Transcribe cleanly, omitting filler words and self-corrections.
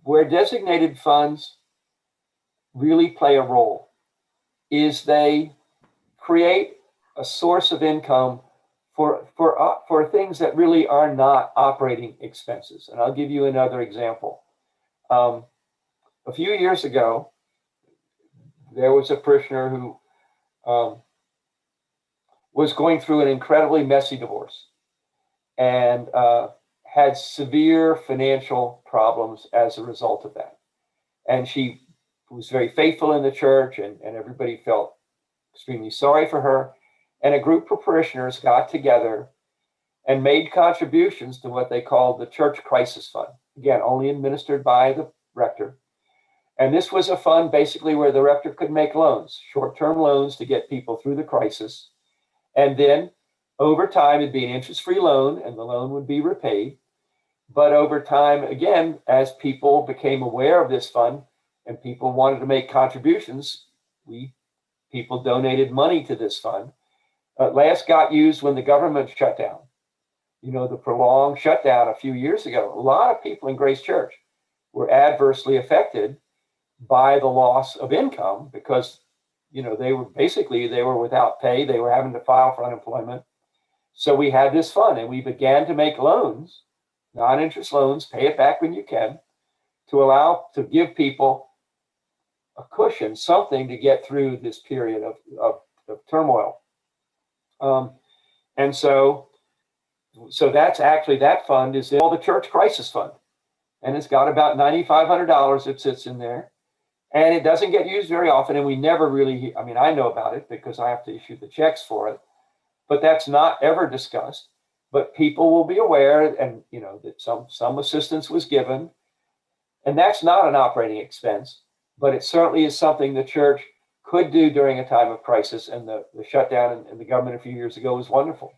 where designated funds really play a role is they create a source of income for things that really are not operating expenses. And I'll give you another example. A few years ago, there was a parishioner who was going through an incredibly messy divorce and had severe financial problems as a result of that. And she was very faithful in the church, and everybody felt extremely sorry for her. And a group of parishioners got together and made contributions to what they called the Church Crisis Fund. Again, only administered by the rector. And this was a fund basically where the rector could make loans, short-term loans to get people through the crisis. And then over time, it'd be an interest-free loan and the loan would be repaid. But over time, again, as people became aware of this fund and people wanted to make contributions, people donated money to this fund. Last got used when the government shut down. The prolonged shutdown a few years ago. A lot of people in Grace Church were adversely affected by the loss of income because, they were without pay. They were having to file for unemployment. So we had this fund and we began to make loans, non-interest loans, pay it back when you can, to give people a cushion, something to get through this period of turmoil. And so that's actually, that fund is called the Church Crisis Fund. And it's got about $9,500 that sits in there. And it doesn't get used very often. And we never really, I know about it because I have to issue the checks for it. But that's not ever discussed. But people will be aware and, that some assistance was given. And that's not an operating expense. But it certainly is something the church could do during a time of crisis. And the shutdown in the government a few years ago was wonderful.